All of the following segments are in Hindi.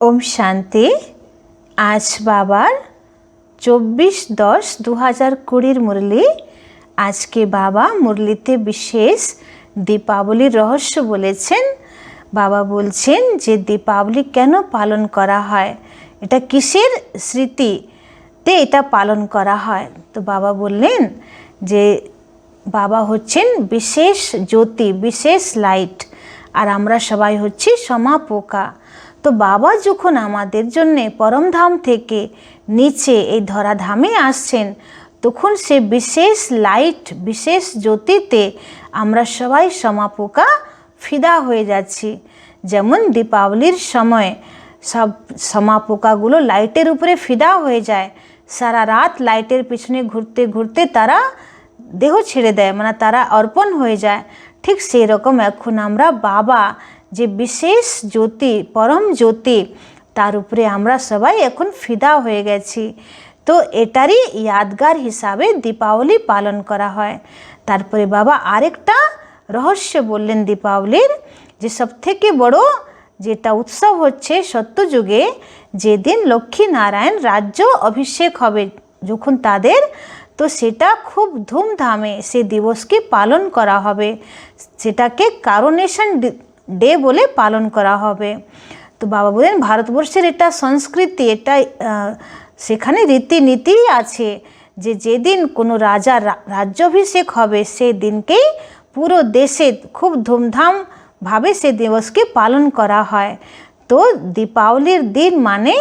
ओम शांति। आज बाबार 24/10/2020 मुरली। आज के बाबा मुरलीते विशेष दीपावली रहस्य बोलेছেন। बाबा बोलছেন যে दीपावली কেন পালন করা হয়, এটা কিসের স্মৃতিতে এটা পালন করা হয়। তো বাবা বললেন যে বাবা হচ্ছেন বিশেষ জ্যোতি, বিশেষ লাইট, আর আমরা সবাই হচ্ছি সমাপোকা। তো বাবা যখন আমাদের জন্যে পরমধাম থেকে নিচে এই ধরাধামে আসছেন, তখন সে বিশেষ লাইট, বিশেষ জ্যোতিতে আমরা সবাই সমাপোকা ফিদা হয়ে যাচ্ছি। যেমন দীপাবলির সময় সব সমাপোকাগুলো লাইটের উপরে ফিদা হয়ে যায়, সারা রাত লাইটের পিছনে ঘুরতে ঘুরতে তারা দেহ ছেড়ে দেয়, মানে তারা অর্পণ হয়ে যায়। ঠিক সেই রকম এখন আমরা বাবা যে বিশেষ জ্যোতি, পরম জ্যোতি, তার উপরে আমরা সবাই এখন ফিদা হয়ে গেছি। তো এটারই यादगार হিসাবে দীপাবলি পালন করা হয়। তারপরে বাবা আরেকটা রহস্য বললেন দীপাবলির, যে সবথেকে বড় যেটা উৎসব হচ্ছে সত্যযুগে, যেদিন লক্ষ্মী নারায়ণ রাজ্য অভিষেক হবে যখন তাদের, তো সেটা খুব ধুমধামে সে দিবসকে পালন করা হবে। সেটাকে কারোনেশন ডে বলে পালন করা হবে। তো বাবা বলেন ভারতবর্ষের এটা সংস্কৃতি, এটা সেখানে রীতিনীতি আছে যে যেদিন কোনো রাজার রাজ্যাভিষেক হবে সেই দিনকেই পুরো দেশে খুব ধুমধামভাবে সে দিবসকে পালন করা হয়। তো দীপাবলির দিন মানে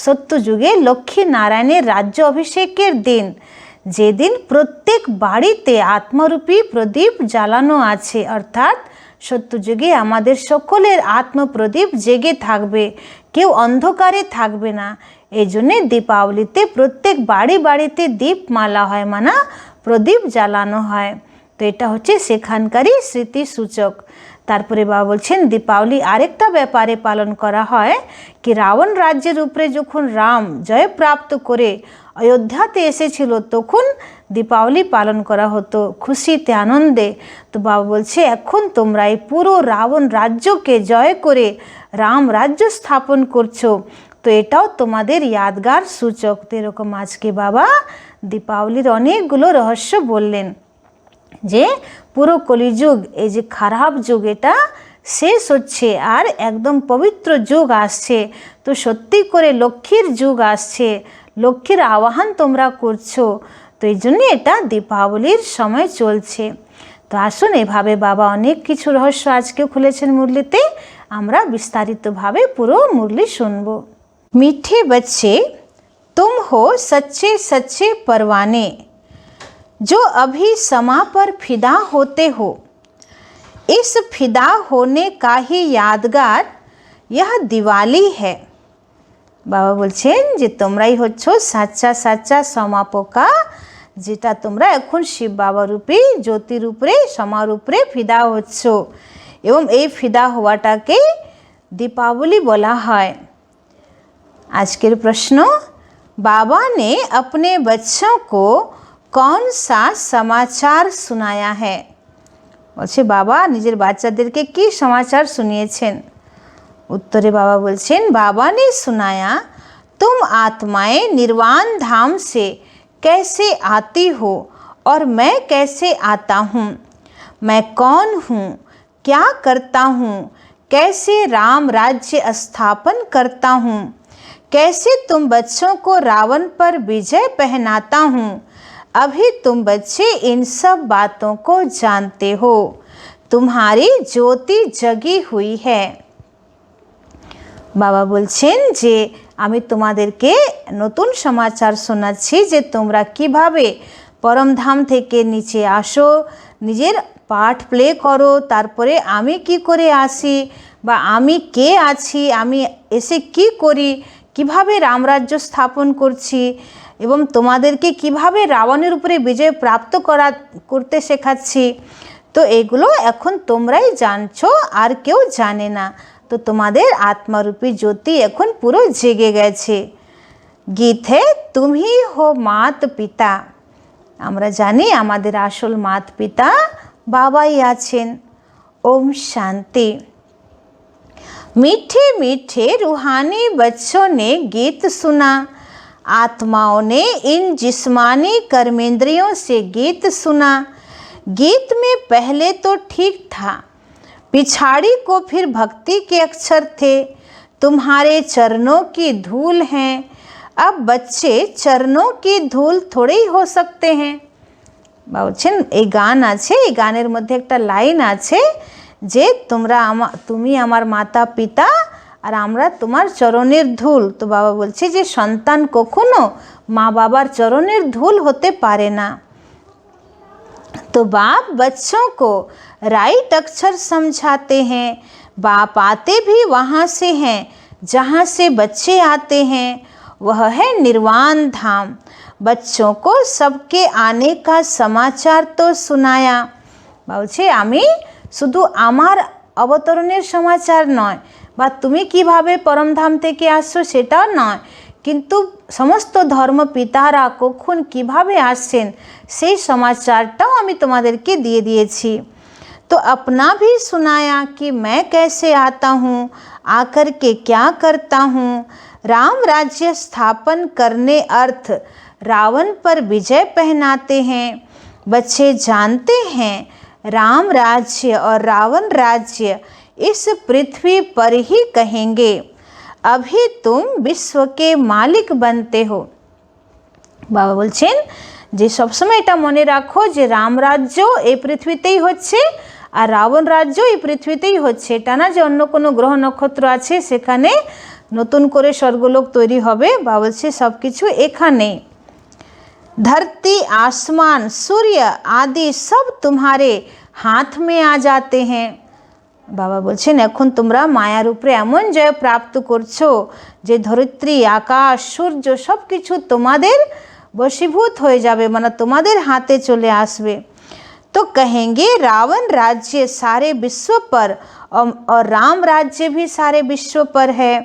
সত্যযুগে লক্ষ্মী নারায়ণের রাজ্য অভিষেকের দিন, যেদিন প্রত্যেক বাড়িতে আত্মরূপী প্রদীপ জ্বালানো আছে, অর্থাৎ সত্যযুগে আমাদের সকলের আত্মপ্রদীপ জেগে থাকবে, কেউ অন্ধকারে থাকবে না। এই জন্যে দীপাবলিতে প্রত্যেক বাড়ি বাড়িতে দীপমালা হয়, মানে প্রদীপ জ্বালানো হয়। তো এটা হচ্ছে সেখানকারই স্মৃতিসূচক। তারপরে বাবা বলছেন দীপাবলি আরেকটা ব্যাপারে পালন করা হয় কি, রাবণ রাজ্যের উপরে যখন রাম জয়প্রাপ্ত করে অযোধ্যাতে এসেছিল, তখন দীপাবলি পালন করা হতো খুশিতে, আনন্দে। তো বাবা বলছে এখন তোমরা এই পুরো রাবণ রাজ্যকে জয় করে রাম রাজ্য স্থাপন করছো, তো এটাও তোমাদের यादगार সূচক। তো এরকম আজকে বাবা দীপাবলির অনেকগুলো রহস্য বললেন, যে পুরো কলিযুগ, এই যে খারাপ যুগ এটা শেষ হচ্ছে আর একদম পবিত্র যুগ আসছে। তো সত্যি করে লক্ষ্মীর যুগ আসছে, লক্ষ্মীর আহ্বান তোমরা করছো, তো এই জন্যে এটা দীপাবলির সময় চলছে। তো আসুন এভাবে বাবা অনেক কিছু রহস্য আজকে খুলেছেন মুরলিতে, আমরা বিস্তারিতভাবে পুরো মুরলি শুনব। मीठे बच्चे तुम हो सच्चे सच्चे परवाने, जो अभी समा पर फिदा होते हो। इस फिदा होने का ही यादगार यह दिवाली है। বাবা বলছেন যে তোমরাই হচ্ছ সাচ্চা সাচ্চা সমাপোকা, যেটা তোমরা এখন শিব বাবা রূপী জ্যোতির উপরে সমার উপরে ফিদা হচ্ছ, এবং এই ফিদা হওয়াটাকে দীপাবলি বলা হয়। আজকের প্রশ্ন, बाबा ने अपने बच्चों को कौन सा समाचार सुनाया है? বলছে বাবা নিজের বাচ্চাদেরকে কি সমাচার শুনিয়েছেন। उत्तरे बाबा बोलছেন बाबा ने सुनाया, तुम आत्माएं निर्वाण धाम से कैसे आती हो और मैं कैसे आता हूँ, मैं कौन हूँ, क्या करता हूँ, कैसे राम राज्य स्थापन करता हूँ, कैसे तुम बच्चों को रावण पर विजय पहनाता हूँ। अभी तुम बच्चे इन सब बातों को जानते हो, तुम्हारी ज्योति जगी हुई है। বাবা বলছেন যে আমি তোমাদেরকে নতুন সমাচার শোনাচ্ছি, যে তোমরা কিভাবে পরমধাম থেকে নিচে আসো, নিজের পাঠ প্লে করো, তারপরে আমি কি করে আসি বা আমি কে আছি, আমি এসে কি করি, কিভাবে রামরাজ্য স্থাপন করছি, এবং তোমাদেরকে কিভাবে রাবণের উপরে বিজয় প্রাপ্ত করতে শেখাচ্ছি। তো এগুলো এখন তোমরাই জানছো, আর কেউ জানে না। তো তোমাদের আত্মারূপী জ্যোতি এখন পুরো জেগে গেছে। গীত হে তুমি হো মাত পিতা, আমরা জানি আমাদের আসল মাত পিতা বাবাই আছেন। ওম শান্তি। मीठे मीठे रूहानी बच्चों ने गीत सुना, आत्माओं ने इन जिस्मानी कर्मेंद्रियों से गीत सुना। गीत में पहले तो ठीक था, पिछाड़ी को फिर भक्ति के अक्षर थे। तुम्हारे चरणों की धूल हैं, अब बच्चे चरणों की धूल थोड़े ही हो सकते हैं। बाबुছেন এই গান আছে, এই গানের মধ্যে একটা লাইন আছে যে তুমি আমার মাতা পিতা আর আমরা তোমার চরণের ধুল। তো বাবা বলছে যে সন্তান কখনো মা বাবার চরণের ধুল হতে পারে না। तो बाप बच्चों को राइट अक्षर समझाते हैं। बाप आते भी वहाँ से हैं जहाँ से बच्चे आते हैं, वह है निर्वाण धाम। बच्चों को सबके आने का समाचार तो सुनाया। বলছে আমি শুধু আমার অবতরণের সমাচার নয় বা তুমি কিভাবে পরমধাম থেকে আসছো সেটাও নয়, কিন্তু সমস্ত ধর্ম পিতারা কখন কিভাবে আসছেন সেই সমাচারটাও আমি তোমাদেরকে দিয়ে দিয়েছি। तो अपना भी सुनाया कि मैं कैसे आता हूँ, आकर के क्या करता हूँ। राम राज्य स्थापन करने अर्थ रावण पर विजय पहनाते हैं। बच्चे जानते हैं राम राज्य और रावण राज्य इस पृथ्वी पर ही कहेंगे। अभी तुम विश्व के मालिक बनते हो। बाबा বলছেন যে সবসময় এটা মনে রাখো যে রাম রাজ্য এই পৃথিবীতেই হচ্ছে আর রাবণ রাজ্য এই পৃথিবীতেই হচ্ছে। এটা না যে অন্য কোনো গ্রহ নক্ষত্র আছে সেখানে নতুন করে স্বর্গলোক তৈরি হবে। বাবা বলছে সব কিছু এখানে। धरती आसमान सूर्य आदि सब तुम्हारे हाथ में आ जाते हैं। বাবা বলছেন এখন তোমরা মায়ার উপরে এমন জয় প্রাপ্ত করছো যে ধরিত্রী আকাশ সূর্য সব কিছু তোমাদের বশীভূত হয়ে যাবে, মানে তোমাদের হাতে চলে আসবে। तो कहेंगे रावण राज्य सारे विश्व पर और राम राज्य भी सारे विश्व पर है।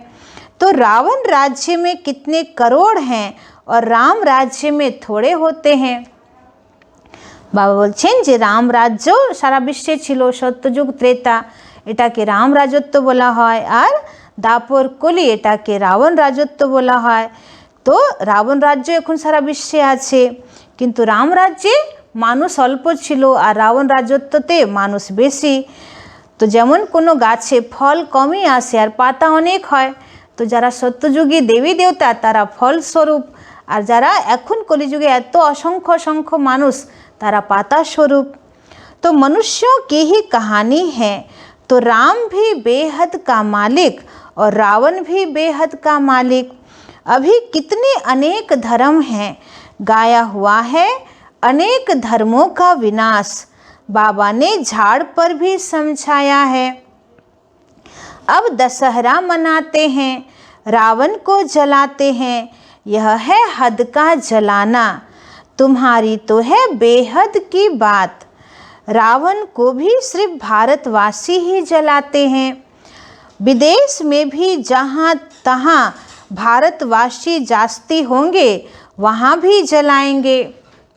तो रावण राज्य में कितने करोड़ हैं और राम राज्य में थोड़े होते हैं। বাবা বলছেন যে রাম রাজ্য সারা বিশ্বে ছিল, সত্যযুগ ত্রেতা এটাকে রাম রাজত্ব বলা হয়, আর দাপর কলি এটাকে রাবণ রাজত্ব বলা হয়। তো রাবণ রাজ্য এখন সারা বিশ্বে আছে, কিন্তু রাম রাজ্যে মানুষ অল্প ছিল আর রাবণ রাজত্বতে মানুষ বেশি। তো যেমন কোনো গাছে ফল কমই আসে আর পাতা অনেক হয়, তো যারা সত্যযুগী দেবী দেবতা তারা ফলস্বরূপ, আর যারা এখন কলিযুগে এত অসংখ্য অসংখ্য মানুষ तारा पाता स्वरूप। तो मनुष्यों की ही कहानी है। तो राम भी बेहद का मालिक और रावण भी बेहद का मालिक। अभी कितने अनेक धर्म हैं, गाया हुआ है अनेक धर्मों का विनाश। बाबा ने झाड़ पर भी समझाया है। अब दशहरा मनाते हैं, रावण को जलाते हैं, यह है हद का जलाना। तुम्हारी तो है बेहद की बात। रावण को भी सिर्फ भारतवासी ही जलाते हैं, विदेश में भी जहाँ तहाँ भारतवासी जास्ती होंगे वहाँ भी जलाएंगे।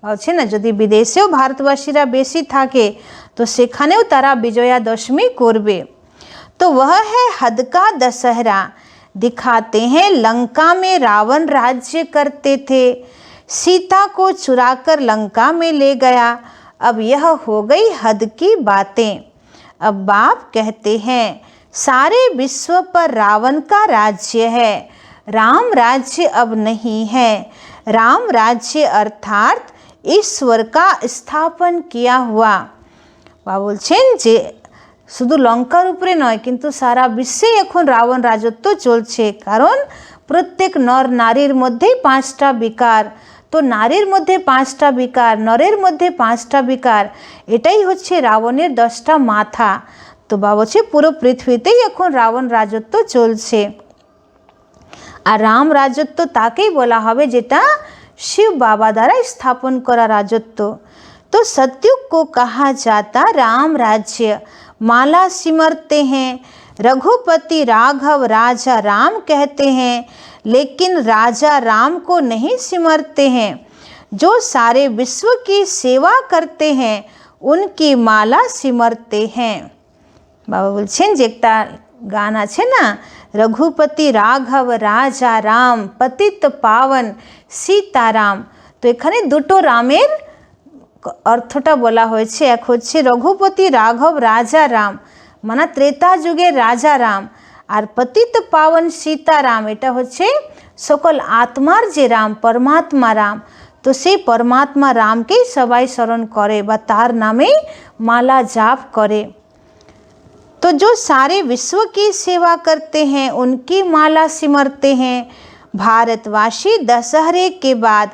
আছে না যদি বিদেশেও ভারতবাসীরা বেশি থাকে তো সেখানেও তারা বিজয়া দশমী করবে। तो वह है हद का दशहरा। दिखाते हैं लंका में रावण राज्य करते थे, सीता को चुराकर लंका में ले गया। अब यह हो गई हद की बातें। अब बाप कहते हैं सारे विश्व पर रावण का राज्य है, राम राज्य अब नहीं है। राम राज्य अर्थात ईश्वर का स्थापन किया हुआ। বাবা বলছেন যে শুধু লঙ্কার উপরে নয় কিন্তু সারা বিশ্বে এখন রাবণ রাজত্ব চলছে, কারণ প্রত্যেক নর নারীর মধ্যেই 5টা বিকার। তো নারীর মধ্যে 5টা বিকার, নরের মধ্যে 5টা বিকার, এটাই হচ্ছে রাবণের 10টা মাথা। তো বাবা বলছে পুরো পৃথিবীতেই এখন রাবণ রাজত্ব চলছে। আর রাম রাজত্ব তাকেই বলা হবে যেটা शिव बाबा द्वारा स्थापन करा राजत्व। तो सत्युग को कहा जाता राम राज्य। माला सिमरते हैं, रघुपति राघव राजा राम कहते हैं, लेकिन राजा राम को नहीं सिमरते हैं। जो सारे विश्व की सेवा करते हैं उनकी माला सिमरते हैं। बाबा बोलছেন যে একটা গান আছে না, রঘুপতি রাঘব রাজা রাম পতিত পাবন সীতারাম। তো এখানে দুটো রামের অর্থটা বলা হয়েছে। এক হচ্ছে রঘুপতি রাঘব রাজা রাম, মানে ত্রেতা যুগের রাজা রাম, আর পতিত পাবন সীতারাম এটা হচ্ছে সকল আত্মার যে রাম, পরমাত্মা রাম। তো সেই পরমাত্মা রামকেই সবাই স্মরণ করে বা তার নামেই माला जाप करे। तो जो सारे विश्व की सेवा करते हैं उनकी माला सिमरते हैं। भारतवासी दशहरे के बाद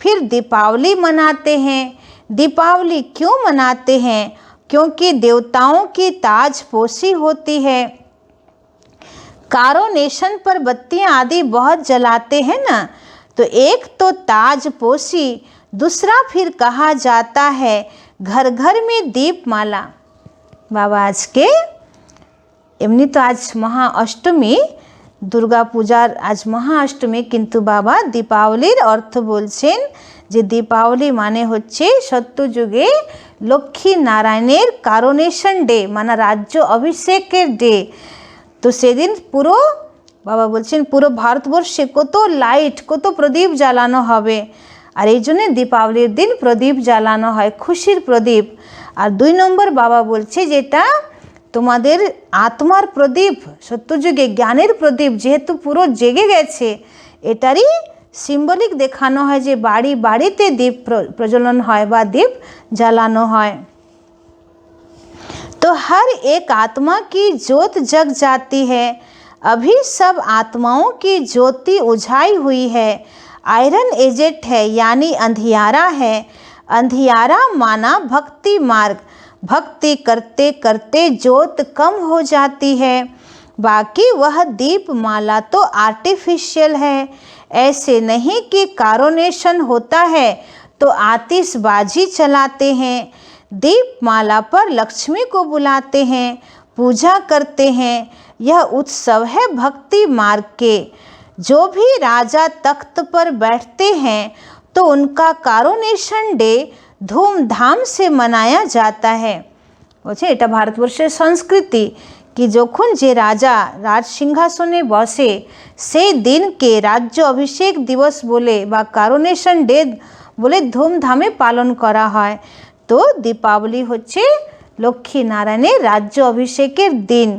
फिर दीपावली मनाते हैं। दीपावली क्यों मनाते हैं? क्योंकि देवताओं की ताजपोशी होती है। कारोनेशन पर बत्तियां आदि बहुत जलाते हैं ना, तो एक तो ताजपोशी, दूसरा फिर कहा जाता है घर घर में दीपमाला। बाबा आज के एमनी तो आज महाअष्टमी, दुर्गा पूजार आज महाअष्टमी, किन्तु बाबा दीपावलीर अर्थ बोलছেন যে दीपावली माने হচ্ছে সত্যযুগে লক্ষ্মী নারায়ণের কারোনেশন ডে, মানে রাজ্য অভিষেকের ডে। তো সেদিন পুরো বাবা বলছেন পুরো ভারতবর্ষে কত লাইট, কত প্রদীপ জ্বালানো হবে। আর এই জন্যে দীপাবলির দিন প্রদীপ জ্বালানো হয়, খুশির প্রদীপ। আর 2 নম্বর বাবা বলছে যেটা তোমাদের আত্মার প্রদীপ, সত্যযুগে জ্ঞানের প্রদীপ যেহেতু পুরো জেগে গেছে, এটারই সিম্বলিক দেখানো হয় যে বাড়ি বাড়িতে দীপ প্রজ্বলন হয় বা দীপ জ্বালানো হয়। तो हर एक आत्मा की ज्योत जग जाती है। अभी सब आत्माओं की ज्योति उझाई हुई है। आयरन एजेंट है यानी अंधियारा है। अंधियारा माना भक्ति मार्ग। भक्ति करते करते ज्योत कम हो जाती है। बाकी वह दीप माला तो आर्टिफिशियल है। ऐसे नहीं कि कारोनेशन होता है तो आतिशबाजी चलाते हैं। दीपमाला पर लक्ष्मी को बुलाते हैं, पूजा करते हैं। यह उत्सव है भक्ति मार्ग के। जो भी राजा तख्त पर बैठते हैं तो उनका कारोनेशन डे धूमधाम से मनाया जाता है। বলছে এটা ভারতবর্ষের সংস্কৃতি কি যখন যে রাজা রাজ সিংহাসনে বসে সেই দিনকে রাজ্য অভিষেক দিবস বলে বা কারোনেশন ডে বলে ধুমধামে পালন করা হয়। तो दीपावली होच्छे लक्ष्मी नारायण राज्य अभिषेकेर दिन।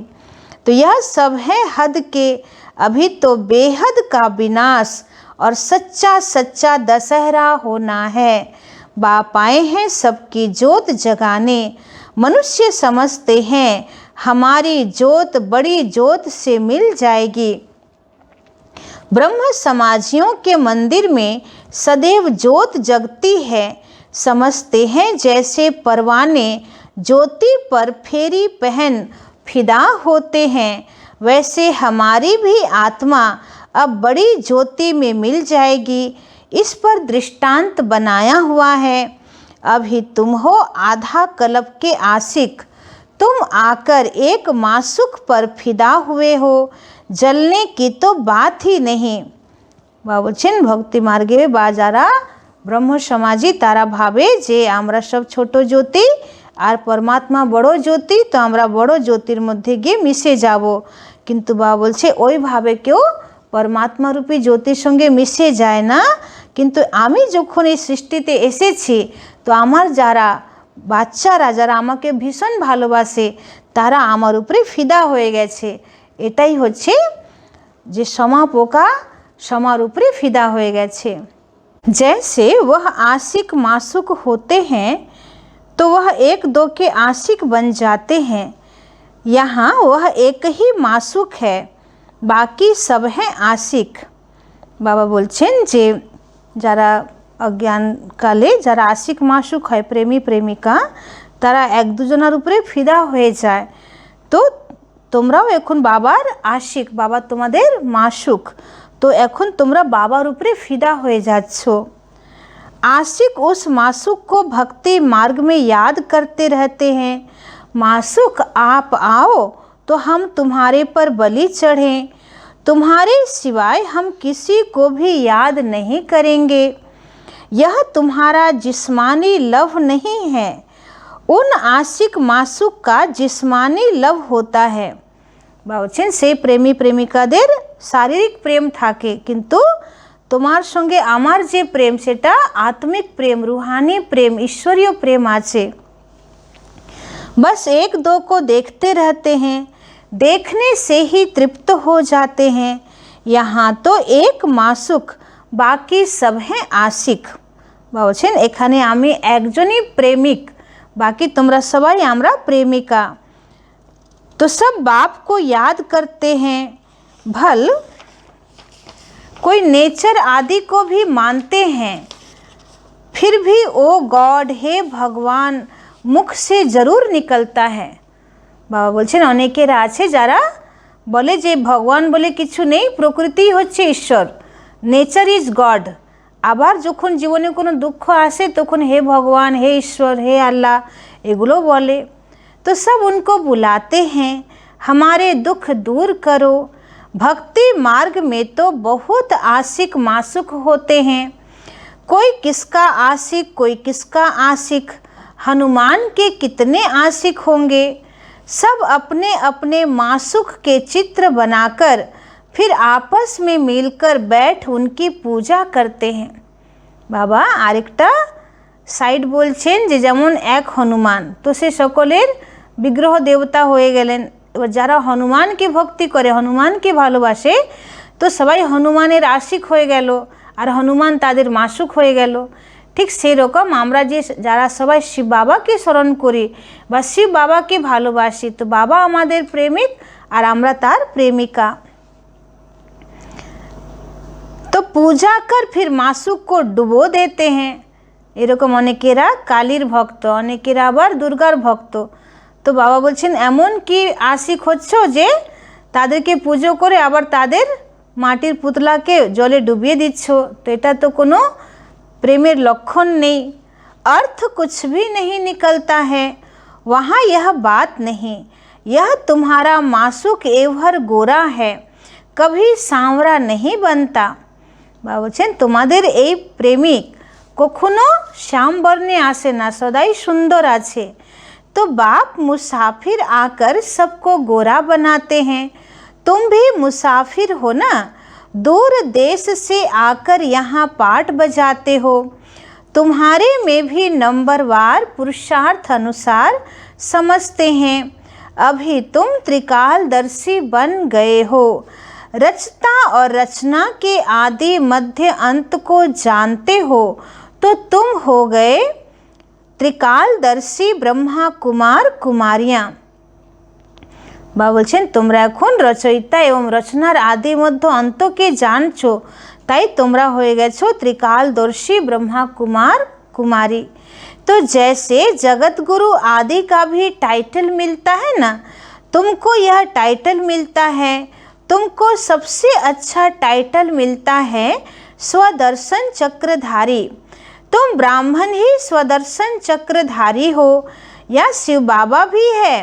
तो यह सब है हद के। अभी तो बेहद का विनाश और सच्चा सच्चा दशहरा होना है। बाप आए हैं सबकी ज्योत जगाने। मनुष्य समझते हैं हमारी ज्योत बड़ी ज्योत से मिल जाएगी। ब्रह्म समाजियों के मंदिर में सदैव ज्योत जगती है। समझते हैं जैसे परवाने ज्योति पर फेरी पहन फिदा होते हैं, वैसे हमारी भी आत्मा अब बड़ी ज्योति में मिल जाएगी। इस पर दृष्टांत बनाया हुआ है। अभी तुम हो आधा कल्प के आशिक, तुम आकर एक मासुक पर फिदा हुए हो, जलने की तो बात ही नहीं। बाबूचिन भक्ति मार्गे बाजारा ब्रह्म समाजी तारा भावे जे आमरा सब छोटो ज्योति और परमात्मा बड़ो ज्योति, तो आमरा बड़ो ज्योतिर मध्य गिये मिशे जाबो। किन्तु बाबा बोलछे ओई भावे केउ परमात्मा रूपी ज्योतिर संगे मिशे जाए ना। किन्तु आमी जखन एई सृष्टिते एसेछि तो आमार जारा बाच्चारा जारा आमाके भीषण भालोबासे तारा आमार उपरे फिदा हये गेछे। एटाई होच्छे जे क्षमा पोका क्षमार उपरे फिदा हये गेछे। जैसे वह आशिक मासुक होते हैं तो वह एक दो के आशिक बन जाते हैं। यहाँ वह एक ही मासुक है, बाकी सब हैं आशिक। बाबा बोलছেন যে যারা অজ্ঞান কালে যারা আশিক মাসুক হয়, প্রেমী প্রেমিকা, তারা এক দুজনের উপরে ফিদা হয়ে যায়। তো তোমরাও এখন বাবার আশিক, বাবা তোমাদের মাসুক। तो এখন তোমরা বাবার উপরে ফিদা হয়ে যাচ্ছ। आशिक उस मासुक को भक्ति मार्ग में याद करते रहते हैं। मासुक आप आओ तो हम तुम्हारे पर बलि चढ़ें, तुम्हारे सिवाय हम किसी को भी याद नहीं करेंगे। यह तुम्हारा जिस्मानी लव नहीं है, उन आशिक मासुक का जिस्मानी लव होता है। বাবা বলছেন সেই প্রেমী প্রেমিকাদের শারীরিক প্রেম থাকে, কিন্তু তোমার সঙ্গে আমার যে প্রেম সেটা आत्मिक प्रेम, रूहानी प्रेम, ईश्वरीय प्रेम আছে। बस एक दो को देखते रहते हैं, देखने से ही तृप्त हो जाते हैं। यहाँ तो एक मासुक, बाकी सब हैं आशिक। বাবা বলছেন এখানে আমি একজনই প্রেমিক, बाकी তোমরা সবাই আমরা প্রেমিকা। तो सब बाप को याद करते हैं, भल कोई नेचर आदि को भी मानते हैं, फिर भी ओ गॉड, हे भगवान मुख से जरूर निकलता है। बाबा বলছেন অনেকেরা আছে যারা বলে যে ভগবান বলে কিছু নেই, প্রকৃতি হচ্ছে ঈশ্বর, নেচার ইজ গড। আবার যখন জীবনে কোনো দুঃখ আসে তখন হে ভগবান, হে ঈশ্বর, হে আল্লাহ এগুলো বলে। तो सब उनको बुलाते हैं, हमारे दुख दूर करो। भक्ति मार्ग में तो बहुत आशिक मासुक होते हैं, कोई किसका आशिक कोई किसका आशिक। हनुमान के कितने आशिक होंगे, सब अपने अपने मासुक के चित्र बनाकर फिर आपस में मिलकर बैठ उनकी पूजा करते हैं। बाबा आरेकटा साइड बोलছেন যে যেমন এক হনুমান, তো সে সকলের বিগ্রহ দেবতা হয়ে গেলেন। এবার যারা হনুমানকে ভক্তি করে, হনুমানকে ভালোবাসে, তো সবাই হনুমানের আশিক হয়ে গেল আর হনুমান তাদের মাসুক হয়ে গেল। ঠিক সেই রকম আমরা যে যারা সবাই শিব বাবাকে স্মরণ করি বা শিব বাবাকে ভালোবাসি, তো বাবা আমাদের প্রেমিক আর আমরা তার প্রেমিকা। तो पूजा कर फिर मासुक को डुबो देते हैं। এরকম অনেকেরা কালীর ভক্ত, অনেকেরা আবার দুর্গার ভক্ত। তো বাবা বলছেন এমন কি আশিক হচ্ছ যে তাদেরকে পুজো করে আবার তাদের মাটির পুতলাকে জলে ডুবিয়ে দিচ্ছ, তো এটা তো কোনো প্রেমের লক্ষণ নেই। अर्थ कुछ भी नहीं निकलता है, वहाँ यह बात नहीं, यह तुम्हारा मासुक एवहर गोरा है, कभी सांवरा नहीं बनता। বাবা বলছেন তোমাদের এই প্রেমিক কখনো শ্যাম বর্ণে আসে না, সদাই সুন্দর আছে। तो बाप मुसाफिर आकर सबको गोरा बनाते हैं, तुम भी मुसाफिर हो ना, दूर देश से आकर यहाँ पाठ बजाते हो। तुम्हारे में भी नंबरवार पुरुषार्थ अनुसार समझते हैं, अभी तुम त्रिकालदर्शी बन गए हो, रचता और रचना के आदि मध्य अंत को जानते हो, तो तुम हो गए त्रिकालदर्शी ब्रह्मा कुमार कुमारियाँ। বাবা বলছেন তোমরা এখন রচয়িতা এবং রচনার আদি মধ্য অন্তকে জানছো, তাই তোমরা হয়ে গেছো त्रिकालदर्शी ब्रह्मा कुमार कुमारी। तो जैसे जगत गुरु आदि का भी टाइटल मिलता है ना, तुमको यह टाइटल मिलता है, तुमको सबसे अच्छा टाइटल मिलता है स्वदर्शन चक्रधारी। तुम ब्राह्मण ही स्वदर्शन चक्रधारी हो या शिव बाबा भी है।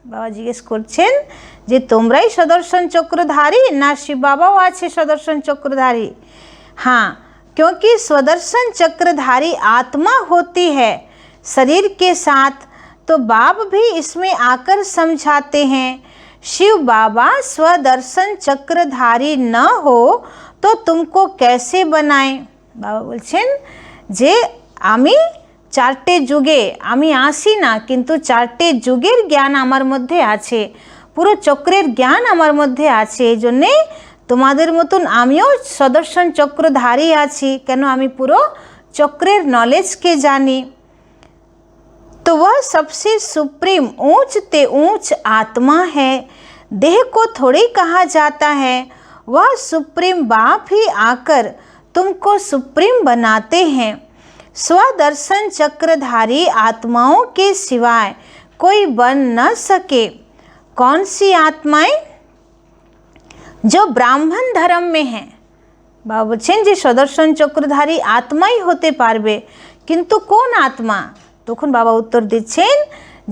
बाबा जिज्ञेस করছেন যে তোমরাই সদর্শন চক্রধারী না শিব বাবাও আছে সদর্শন চক্রধারী। हाँ, क्योंकि स्वदर्शन चक्रधारी आत्मा होती है शरीर के साथ, तो बाप भी इसमें आकर समझाते हैं, शिव बाबा स्वदर्शन चक्रधारी न हो तो तुमको कैसे बनाए। बाबा বলছেন যে আমি চারটে যুগে আমি আসি না, কিন্তু চারটে যুগের জ্ঞান আমার মধ্যে আছে, পুরো চক্রের জ্ঞান আমার মধ্যে আছে। এই জন্যে তোমাদের মতন আমিও সদর্শন চক্রধারী আছি, কেন আমি পুরো চক্রের নলেজকে জানি। तो वह सबसे सुप्रीम ऊंच ते ऊंच आत्मा है, देह को थोड़ी कहा जाता है, वह सुप्रीम बाप ही आकर तुमको सुप्रीम बनाते हैं। स्वदर्शन चक्रधारी आत्माओं के सिवाय कोई बन न सके। कौन सी आत्माएं? जो ब्राह्मण धर्म में हैं। बाबा বলছেন যে সদর্শন চক্রধারী আত্মাই হতে পারবে, কিন্তু কোন আত্মা? তখন বাবা উত্তর দিচ্ছেন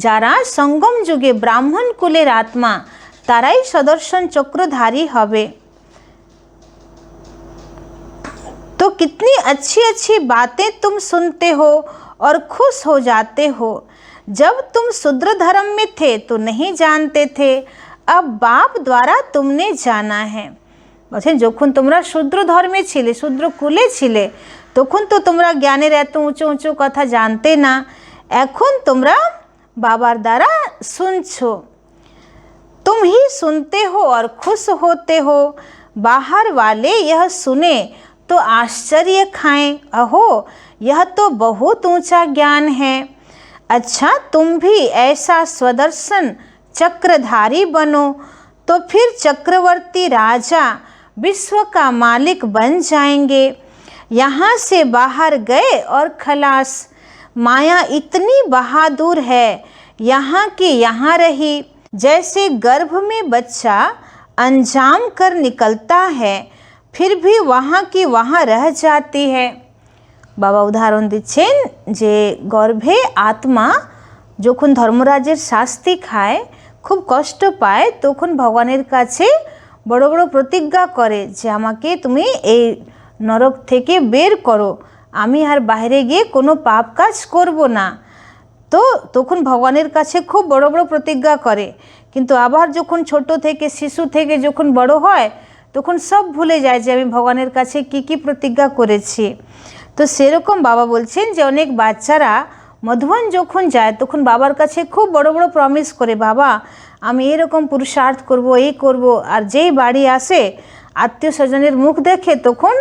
যারা সঙ্গম যুগে ব্রাহ্মণ কুলের আত্মা তারাই সদর্শন চক্রধারী হবে। तो कितनी अच्छी अच्छी बातें तुम सुनते हो और खुश हो जाते हो। जब तुम शूद्र धर्म में थे तो नहीं जानते थे, अब बाप द्वारा तुमने जाना है। বলছেন যখন তোমরা শূদ্র ধর্মে ছিলে, শূদ্র কুলে ছিলে, তখন তো তোমরা জ্ঞানের এত উঁচু উঁচু কথা জানতে না। এখন তোমরা বাবার দ্বারা শুনছো। तुम ही सुनते हो और खुश होते हो, बाहर वाले यह सुने तो आश्चर्य खाएं, अहो यह तो बहुत ऊंचा ज्ञान है। अच्छा तुम भी ऐसा स्वदर्शन चक्रधारी बनो, तो फिर चक्रवर्ती राजा विश्व का मालिक बन जाएंगे। यहाँ से बाहर गए और खलास, माया इतनी बहादुर है, यहाँ की यहाँ रही। जैसे गर्भ में बच्चा अंजाम कर निकलता है, फिर भी वहाँ की वहाँ रह जाती है। बाबा उदाहरण दिच्छेन जे गर्भे आत्मा যখন ধর্মরাজের শাস্তি খায়, খুব কষ্ট পায়, তখন ভগবানের কাছে বড় বড় প্রতিজ্ঞা করে যে আমাকে তুমি এই নরক থেকে বের করো, আমি আর বাইরে গিয়ে কোনো পাপ কাজ করব না। তো তখন ভগবানের কাছে খুব বড় বড় প্রতিজ্ঞা করে, কিন্তু আবার যখন ছোট থেকে শিশু থেকে যখন বড় হয় তখন সব ভুলে যায় যে আমি ভগবানের কাছে কি কি প্রতিজ্ঞা করেছি। তো সেরকম বাবা বলছেন যে অনেক বাচ্চারা মধুবন যখন যায় তখন বাবার কাছে খুব বড় বড় প্রমিস করে, বাবা আমি এরকম পুরুষার্থ করব, এই করব, আর যেই বাড়ি আসে আত্মীয় স্বজনের মুখ দেখে তখন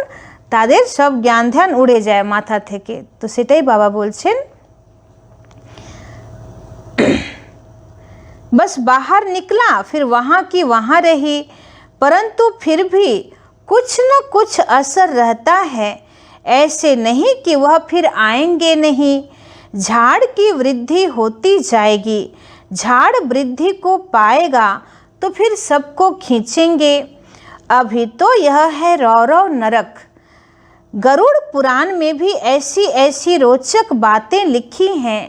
তাদের সব জ্ঞান ধ্যান উড়ে যায় মাথা থেকে। তো সেটাই বাবা বলছেন, बस बाहर निकला फिर वहाँ की वहाँ रही, परंतु फिर भी कुछ न कुछ असर रहता है, ऐसे नहीं कि वह फिर आएंगे नहीं। झाड़ की वृद्धि होती जाएगी, झाड़ वृद्धि को पाएगा तो फिर सबको खींचेंगे। अभी तो यह है रौरव नरक। गरुड़ पुराण में भी ऐसी ऐसी रोचक बातें लिखी हैं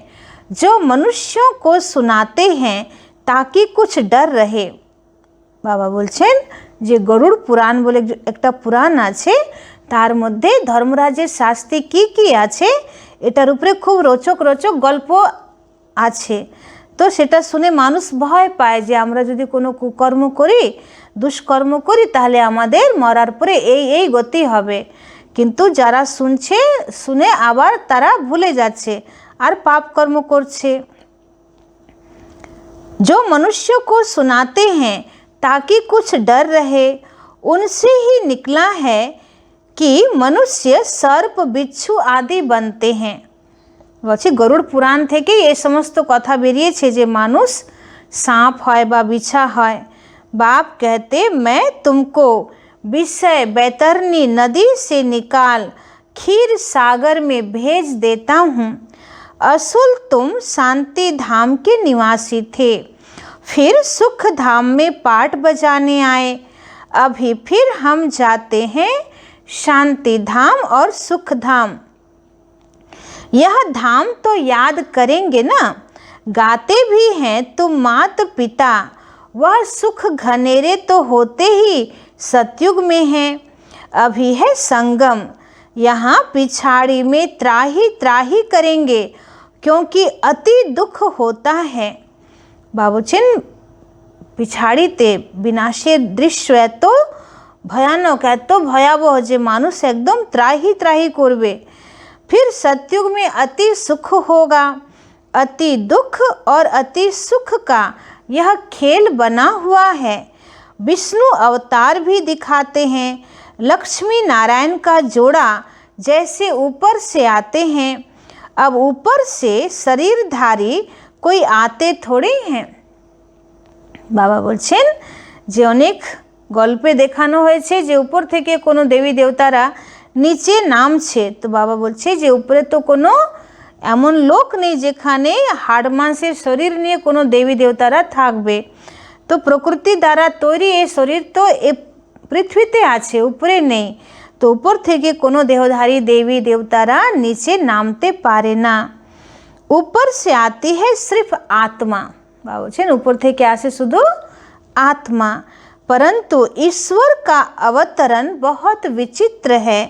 जो मनुष्यों को सुनाते हैं ताकि कुछ डर रहे। बाबा बोलছেন যে গরুড় পুরাণ বলে একটা পুরাণ আছে, তার মধ্যে ধর্মরাজের শাস্তি কি কি আছে এটার উপরে খুব রোচক রোচক গল্প আছে। তো সেটা শুনে মানুষ ভয় পায় যে আমরা যদি কোনো কুকর্ম করি, দুষ্কর্ম করি, তাহলে আমাদের মরার পরে এই এই গতি হবে। কিন্তু যারা শুনছে, শুনে আবার তারা ভুলে যাচ্ছে আর পাপ কর্ম করছে। जो मनुष्य को सुनाते हैं ताकि कुछ डर रहे, उनसे ही निकला है कि मनुष्य सर्प बिच्छू आदि बनते हैं। বলছি গরুড় পুরাণ থেকে এই সমস্ত কথা বেরিয়েছে যে মানুষ सांप হয় বা বিছা হয়। बाप कहते मैं तुमको विषय बैतरनी नदी से निकाल क्षीर सागर में भेज देता हूँ। असुल तुम शांति धाम के निवासी थे, फिर सुख धाम में पाठ बजाने आए, अभी फिर हम जाते हैं शांति धाम और सुख धाम। यह धाम तो याद करेंगे ना, गाते भी हैं तुम मात पिता, वह सुख घनेरे तो होते ही सतयुग में हैं। अभी है संगम, यहाँ पिछाड़ी में त्राही त्राही करेंगे, क्योंकि अति दुख होता है। बाबूचन पिछाड़ीते विनाशेर दृश्य एत भयानक एत भयावह जे मानुष एकदम त्राही त्राही करबे। फिर सतयुग में अति सुख होगा। अति दुख और अति सुख का यह खेल बना हुआ है। विष्णु अवतार भी दिखाते हैं, लक्ष्मी नारायण का जोड़ा जैसे ऊपर से आते हैं। अब ऊपर से शरीरधारी कोई आते थोड़े हैं। बाबा बोलছেন যে অনেক গল্পে দেখানো হয়েছে যে উপর থেকে কোনো দেবী দেবতারা নিচে নামছে। তো বাবা বলছে যে উপরে তো কোনো এমন লোক নেই যেখানে হাড় মাংসের শরীর নিয়ে কোনো দেবী দেবতারা থাকবে। তো প্রকৃতি দ্বারা তৈরি এই শরীর তো এ পৃথিবীতে আছে, উপরে নেই। তো উপর থেকে কোনো দেহধারী দেবী দেবতারা নিচে নামতে পারে না। ऊपर से आती है सिर्फ आत्मा। बाबा बोलছেন ऊपर থেকে আসে শুধু आत्मा, परंतु ईश्वर का अवतरण बहुत विचित्र है।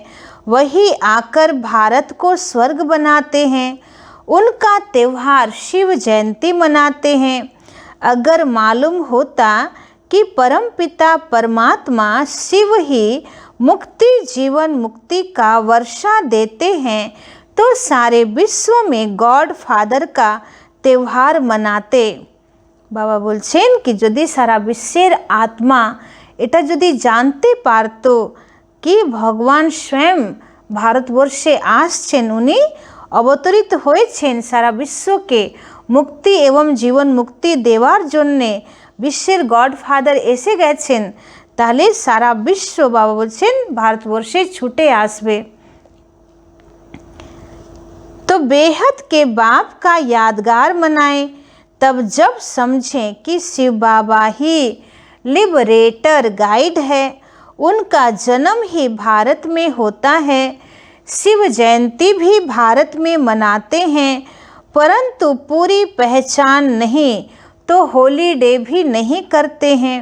वही आकर भारत को स्वर्ग बनाते हैं। उनका त्यौहार शिव जयंती मनाते हैं। अगर मालूम होता कि परमपिता परमात्मा शिव ही मुक्ति जीवन मुक्ति का वर्षा देते हैं, तो सारे विश्व में गॉड फादर का त्यौहार मनाते। बाबा बोलছেন कि यदि सारा विश्वेर आत्मा এটা যদি জানতে পারত कि भगवान स्वयं भारतवर्षे आसছেন, उनी अवतरित হয়েছেন सारा विश्वके मुक्ति एवं जीवन मुक्ति देवार जन्य विश्वेर गॉड फादर एसे गेছেন, ताहले सारा विश्व बाबा बोलছেন भारतवर्षे छूटे आसबे। तो बेहद के बाप का यादगार मनाएं, तब जब समझें कि शिव बाबा ही लिबरेटर गाइड है, उनका जन्म ही भारत में होता है। शिव जयंती भी भारत में मनाते हैं, परंतु पूरी पहचान नहीं तो होलीडे भी नहीं करते हैं।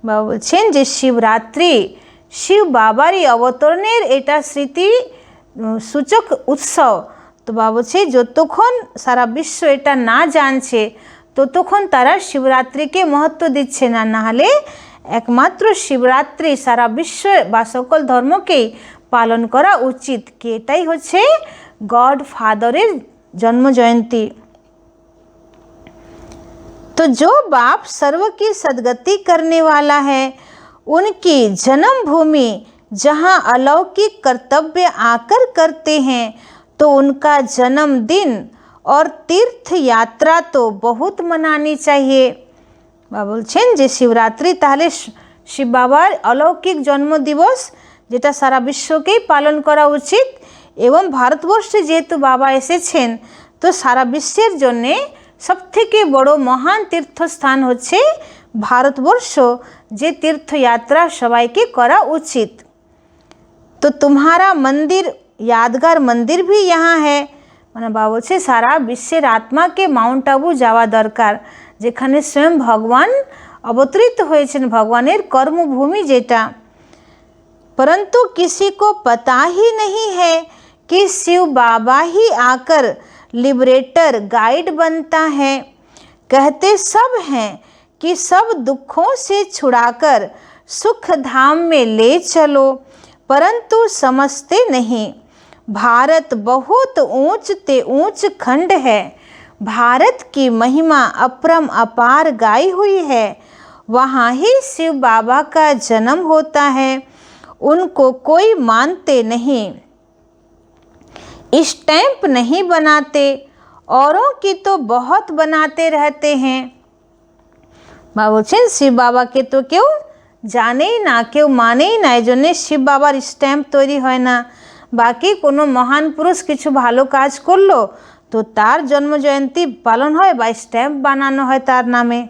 बाबा बोलছেন যে शिवरात्रि शिव बाबारी अवतरणेर एटा स्मृति सूचक उत्सव। तो बाबा बोलছে যতক্ষণ সারা বিশ্ব এটা না জানছে ততক্ষণ তারা শিবরাত্রিকে महत्व দিচ্ছে না, নাহলে একমাত্র শিবরাত্রি সারা বিশ্ব বা সকল ধর্মকেই পালন করা উচিত, কি এটাই হচ্ছে গড ফাদারের জন্ম জয়ন্তী। तो जो बाप सर्व की सदगति करने वाला है, उनकी जन्मभूमि जहाँ अलौकिक कर्तव्य आकर करते हैं, तो उनका जन्मदिन और तीर्थ यात्रा तो बहुत मनानी चाहिए। बाबा बोलছেন যে शिवरात्रि ताहले शिव बाबार अलौकिक जन्म दिवस जेटा सारा विश्वकेই पालन करा उचित, एवं भारतवर्षे जेहेतु बाबा एसेছেন तो सारा विश्वेर जन्य सबथेके बड़ो महान तीर्थस्थान होच्छे भारतवर्ष, जे तीर्थ यात्रा सबाइके करा उचित। तो तुम्हारा मंदिर यादगार मंदिर भी यहाँ है, মানে বাবা বলছে সারা বিশ্বের আত্মাকে মাউন্ট আবু যাওয়া দরকার, যেখানে স্বয়ं ভগবান অবতরিত হয়েছেন, ভগবানের কর্মভূমি যেটা। परंतु किसी को पता ही नहीं है कि शिव बाबा ही आकर लिबरेटर गाइड बनता है। कहते सब हैं कि सब दुखों से छुड़ाकर सुख धाम में ले चलो, परंतु समझते नहीं। भारत बहुत ऊंच ते ऊंच खंड है, भारत की महिमा अपरम अपार गाई हुई है, वहाँ ही शिव बाबा का जन्म होता है, उनको कोई मानते नहीं, स्टैंप नहीं बनाते, औरों की तो बहुत बनाते रहते हैं। बाबा बोलছেন शिव बाबा के तो क्यों जाने ही ना, क्यों माने ही ना, एजन्य शिव बाबार स्टैम्प तैरी হয় না। बाकी कोनो महान पुरुष किछु भालो काज करलो तो तार जन्म जयंती पालन হয় বা स्टैम्प बनानो হয় तार नामे।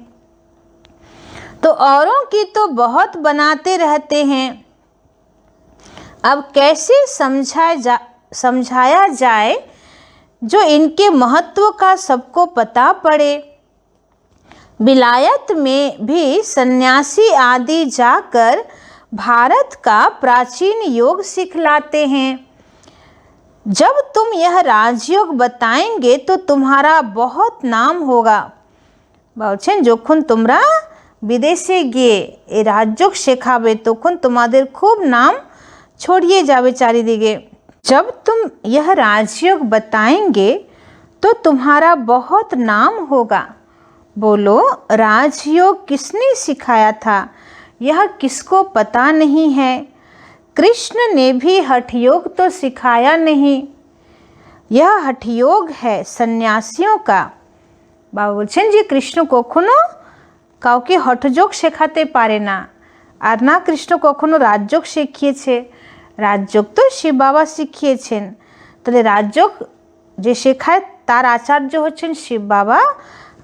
तो औरों की तो बहुत बनाते रहते हैं। अब कैसे समझाया जाए जो इनके महत्व का सबको पता पड़े। विलायत में भी सन्यासी आदि जाकर भारत का प्राचीन योग सिखलाते हैं। जब तुम यह राजयोग बताएंगे तो तुम्हारा बहुत नाम होगा। বলছেন যখন তোমরা বিদেশে গিয়ে এই রাজযোগ শেখাবে তখন তোমাদের খুব নাম ছড়িয়ে যাবে চারিদিকে। जब तुम यह राजयोग बताएंगे तो तुम्हारा बहुत नाम होगा। बोलो, राजयोग किसने सिखाया था? यह किसको पता नहीं है। कृष्ण ने भी हठयोग तो सिखाया नहीं, यह हठयोग है सन्यासियों का। बाबा बोलছেন যে কৃষ্ণ কখনো কাউকে হঠযোগ শেখাতে পারে না, আর না কৃষ্ণ কখনো রাজযোগ শিখিয়েছে। রাজযোগ তো শিব বাবা শিখিয়েছেন, তাহলে রাজযোগ যে শেখায় তার আচার্য হচ্ছেন শিব বাবা,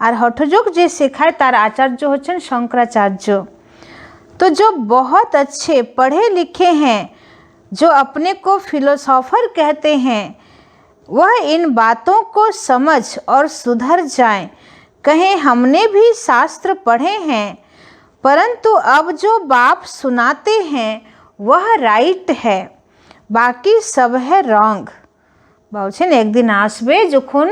আর হঠযোগ যে শেখায় তার আচার্য হচ্ছেন শঙ্করাচার্য। तो जो बहुत अच्छे पढ़े लिखे हैं, जो अपने को फिलोसोफर कहते हैं, वह इन बातों को समझ और सुधर जाएं। कहें हमने भी शास्त्र पढ़े हैं, परंतु अब जो बाप सुनाते हैं वह राइट है, बाकी सब है रॉन्ग। বলছেন একদিন আসবে যখন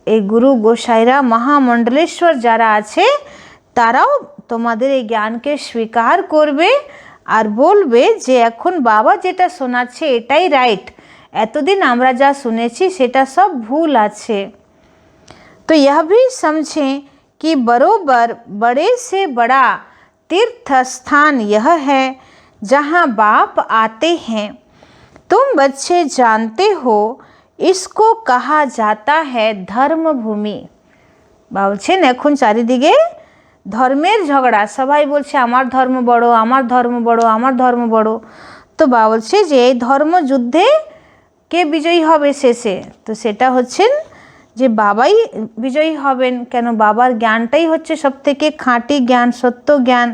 এই গুরু গোসাইরা মহামণ্ডলেশ্বর যারা আছে তারাও তোমাদের এই জ্ঞানকে স্বীকার করবে আর বলবে যে এখন বাবা যেটা শোনাচ্ছে এটাই রাইট, এতদিন আমরা যা শুনেছি সেটা सब भूल আছে। तो यह भी समझें कि बरोबर बड़े से बड़ा तीर्थ स्थान यह है जहाँ बाप आते हैं। तुम बच्चे जानते हो इसको कहा जाता है धर्म भूमि। বলছেন এখন চারিদিকে ধর্মের ঝগড়া, সবাই বলছে আমার ধর্ম বড়, আমার ধর্ম বড়, আমার ধর্ম বড়। তো বাবা বলছে যে এই ধর্মযুদ্ধে কে বিজয়ী হবে শেষে, তো সেটা হচ্ছেন যে বাবাই বিজয়ী হবেন। কেন, বাবার জ্ঞানটাই হচ্ছে সব থেকে খাঁটি জ্ঞান, সত্য জ্ঞান।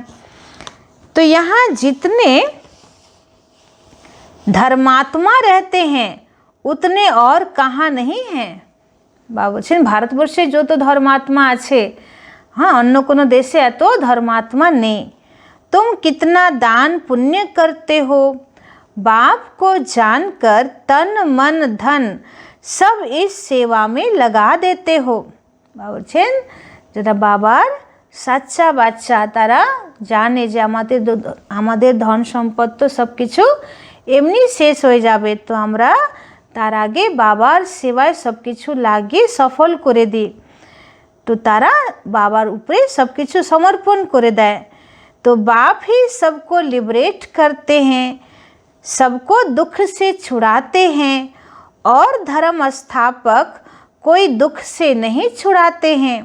तो यहाँ जितने धर्मात्मा रहते हैं उतने और कहाँ नहीं हैं। বাবা বলছেন ভারতবর্ষে যত ধর্মাত্মা আছে, हाँ অন্য কোনো দেশে এত ধর্মাত্মা নেই। तुम कितना दान पुण्य करते हो, बाप को जानकर तन मन धन सब इस सेवा में लगा देते हो। বাবা বলছেন যারা বাবার সাচ্চা বাচ্চা তারা জানে যে আমাদের ধন সম্পদ তো সব কিছু এমনি শেষ হয়ে যাবে, তো আমরা তার আগে বাবার সেবায় সব কিছু লাগিয়ে সফল করে দিই। তো তারা বাবার উপরে সব কিছু সমর্পণ করে দেয়। तो बाप ही सबको लिबरेट करते हैं, सबको दुख से छुड़ाते हैं, और धर्म स्थापक कोई दुख से नहीं छुड़ाते हैं।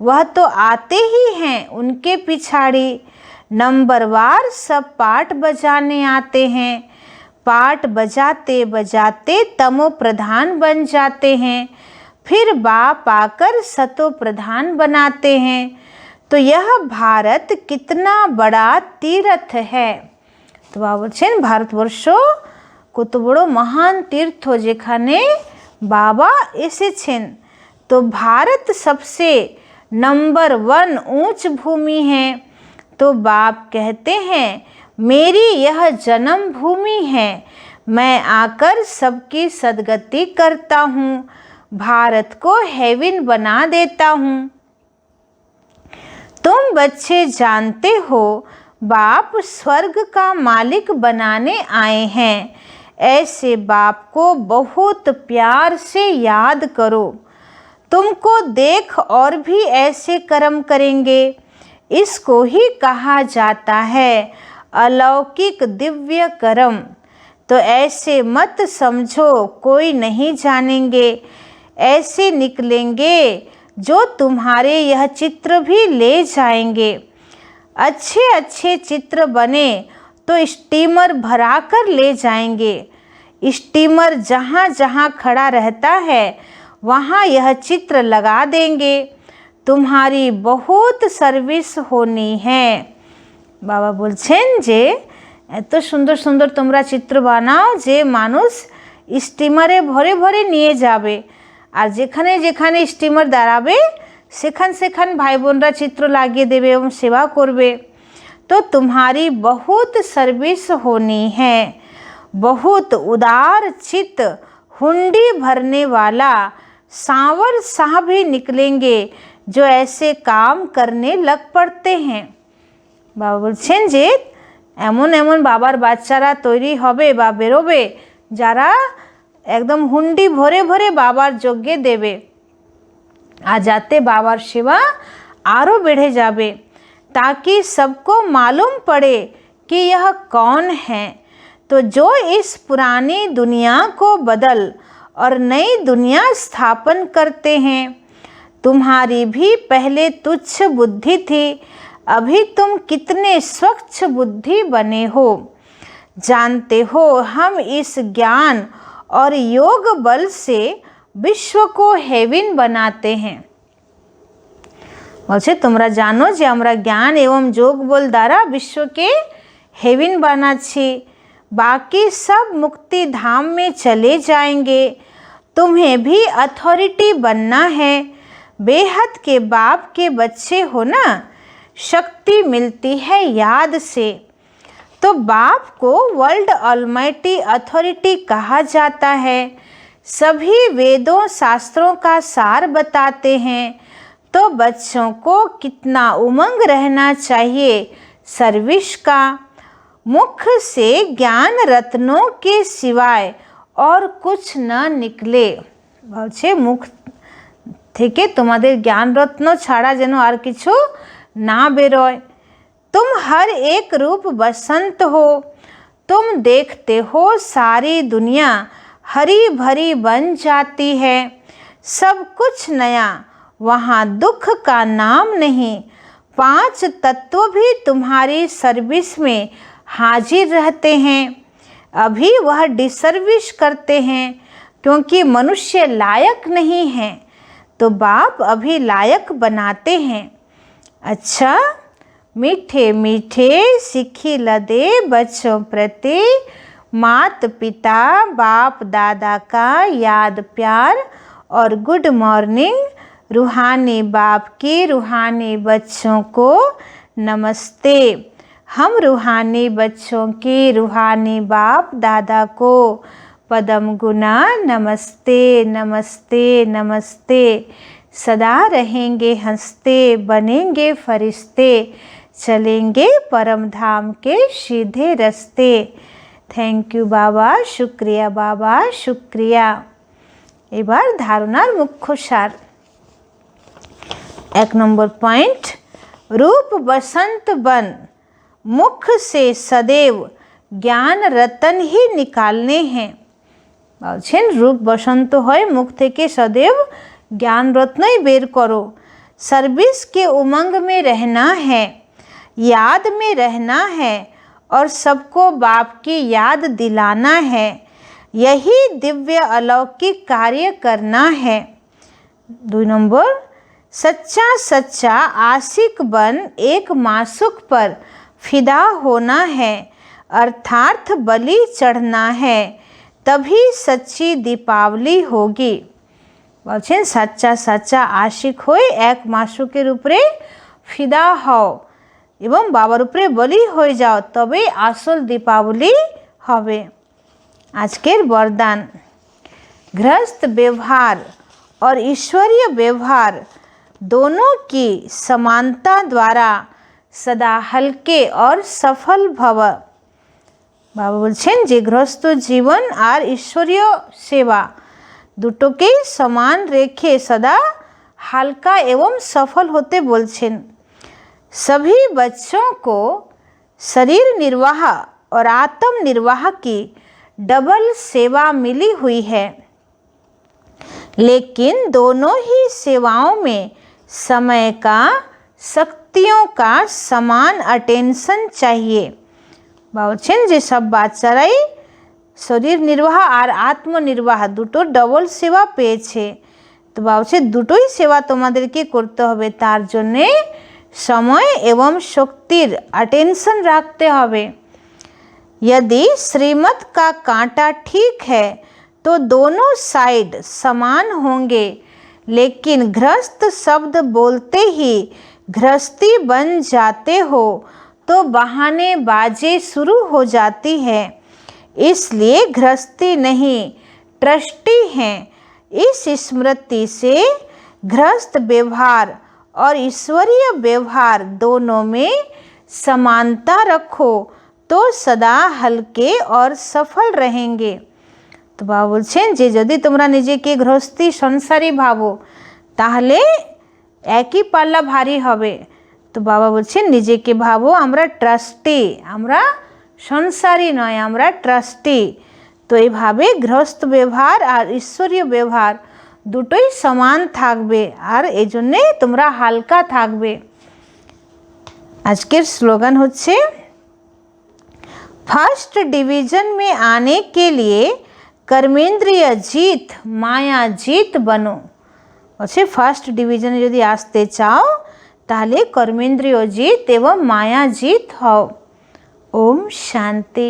वह तो आते ही हैं उनके पिछाड़ी, नंबरवार सब पाठ बजाने आते हैं। पाठ बजाते बजाते तमो प्रधान बन जाते हैं, फिर बाप आकर सतो प्रधान बनाते हैं। तो यह भारत कितना बड़ा तीर्थ है। तो बाबा বলছেন ভারতবর্ষ কত বড় মহান তীর্থ যেখানে বাবা এসেছেন। तो भारत सबसे नंबर 1 ऊंच भूमि है। तो बाप कहते हैं मेरी यह जन्म भूमि है, मैं आकर सबकी सदगति करता हूँ, भारत को हेवन बना देता हूँ। तुम बच्चे जानते हो बाप स्वर्ग का मालिक बनाने आए हैं, ऐसे बाप को बहुत प्यार से याद करो। तुमको देख और भी ऐसे कर्म करेंगे, इसको ही कहा जाता है अलौकिक दिव्य कर्म। तो ऐसे मत समझो कोई नहीं जानेंगे, ऐसे निकलेंगे जो तुम्हारे यह चित्र भी ले जाएंगे। अच्छे अच्छे चित्र बने तो स्टीमर भरा कर ले जाएंगे। स्टीमर जहाँ जहाँ खड़ा रहता है वहाँ यह चित्र लगा देंगे। तुम्हारी बहुत सर्विस होनी है। বাবা বলছেন যে এত সুন্দর সুন্দর তোমরা চিত্র বানাও যে মানুষ স্টিমারে ভরে ভরে নিয়ে যাবে, আর যেখানে যেখানে স্টিমার দাঁড়াবে সেখান সেখান ভাই বোনরা চিত্র লাগিয়ে দেবে এবং সেবা করবে। तो तुम्हारी बहुत सर्विस होनी है। बहुत उदार चित्त हुंडी भरने वाला सांवर शाह भी निकलेंगे जो ऐसे काम करने लग पड़ते हैं। বাবা বলছেন যে এমন এমন বাবার বাচ্চারা তৈরি হবে বা বেরোবে যারা একদম হুন্ডি ভরে ভরে বাবার যজ্ঞে দেবে, আর যাতে বাবার সেবা আরও বেড়ে যাবে। ताकि सबको मालूम पड़े कि यह कौन है। तो जो इस पुरानी दुनिया को बदल और नई दुनिया स्थापन करते हैं। तुम्हारी भी पहले तुच्छ बुद्धि थी, अभी तुम कितने स्वच्छ बुद्धि बने हो। जानते हो हम इस ज्ञान और योग बल से विश्व को हेवन बनाते हैं। বলছে তোমরা জানো যে আমরা জ্ঞান এবং যোগ বল দ্বারা বিশ্বকে হেভেন বানাচ্ছি, बाकी सब मुक्ति धाम में चले जाएंगे। तुम्हें भी अथॉरिटी बनना है, बेहद के बाप के बच्चे हो ना, शक्ति मिलती है याद से। तो बाप को वर्ल्ड ऑलमाइटी अथॉरिटी कहा जाता है। सभी वेदों शास्त्रों का सार बताते हैं, तो बच्चों को कितना उमंग रहना चाहिए सर्विस का। मुख से ज्ञान रत्नों के सिवाय और कुछ न निकले। বলছে মুখ থেকে তোমাদের জ্ঞান রত্ন ছাড়া যেন আর কিছু না বেরোয়। तुम हर एक रूप बसंत हो, तुम देखते हो सारी दुनिया हरी भरी बन जाती है। सब कुछ नया, वहाँ दुख का नाम नहीं। 5 तत्व भी तुम्हारी सर्विस में हाजिर रहते हैं। अभी वह डिसर्विस करते हैं क्योंकि मनुष्य लायक नहीं है, तो बाप अभी लायक बनाते हैं। अच्छा, मीठे मीठे सिखी लदे बच्चों प्रति मात पिता बाप दादा का याद प्यार और गुड मॉर्निंग। रूहानी बाप की रूहानी बच्चों को नमस्ते। हम रूहानी बच्चों की रूहानी बाप दादा को पदम गुना नमस्ते नमस्ते नमस्ते। सदा रहेंगे हंसते, बनेंगे फरिश्ते, चलेंगे परम धाम के सीधे रास्ते। थैंक यू बाबा, शुक्रिया बाबा, शुक्रिया। এবার ধারণার মুখ্য সার। 1 নম্বর পয়েন্ট, रूप बसंत बन, मुख से सदैव ज्ञान रतन ही निकालने हैं। বলছেন रूप बसंत হয়, मुख থেকে सदैव ज्ञान रत्न ही बेर करो। सर्विस के उमंग में रहना है, याद में रहना है और सबको बाप की याद दिलाना है। यही दिव्य अलौकिक कार्य करना है। 2 नंबर, सच्चा सच्चा आशिक बन एक मासूक पर फिदा होना है, अर्थात बलि चढ़ना है, तभी सच्ची दीपावली होगी। বলছেন सच्चा सच्चा आशिक হয়ে এক মাসুকের উপরে ফিদা হও এবং বাবার উপরে বলি হয়ে যাও, তবে আসল দীপাবলি হবে। আজকের वरदान, गृहस्थ व्यवहार और ईश्वरीय व्यवहार दोनों की समानता द्वारा सदा हल्के और सफल भव। बाबा বলছেন যে গৃহস্থ জীবন আর ঈশ্বরীয় সেবা দুটোকেই সমান রেখে सदा हल्का एवं सफल होते बोलছেন। सभी बच्चों को शरीर निर्वाह और आत्म निर्वाह की डबल सेवा मिली हुई है, लेकिन दोनों ही सेवाओं में समय का, शक्तियों का समान अटेंशन चाहिए। বলছেন যে সব বাচ্চারাই শরীর নির্বাহ আর আত্মনির্বাহ দুটো ডবল সেবা পেয়েছে। তো বলছে দুটোই সেবা তোমাদেরকে করতে হবে, তার জন্যে समय एवं शक्तिर अटेंशन रखते हवे। यदि श्रीमत का कांटा ठीक है तो दोनों साइड समान होंगे, लेकिन गृहस्थ शब्द बोलते ही गृहस्थी बन जाते हो तो बहानेबाजी शुरू हो जाती है। इसलिए गृहस्थी नहीं ट्रस्टी हैं। इस स्मृति से गृहस्थ व्यवहार और ईश्वरीय व्यवहार दोनों में समानता रखो तो सदा हल्के और सफल रहेंगे। तो बाबा बोलছেন যে যদি তোমরা নিজেকে গৃহস্থী সংসারী ভাবো তাহলে একই পাল্লা ভারী হবে। তো বাবা বলছেন নিজেকে ভাবো আমরা ট্রাস্টি, আমরা সংসারী নয়, আমরা ট্রাস্টি। তো এইভাবে গৃহস্থ ব্যবহার আর ঈশ্বরীয় ব্যবহার দুটোই সমান থাকবে আর এই জন্যে তোমরা হালকা থাকবে। আজকের স্লোগান হচ্ছে फर्स्ट डिवीजन में आने के लिए कर्मेंद्रिय जीत माया जीत बनो। अच्छे फर्स्ट डिवीजन यदि आसते चाओ ताहले कर्मेंद्रिय जीत एवं माया जीत हो। ओम शांति।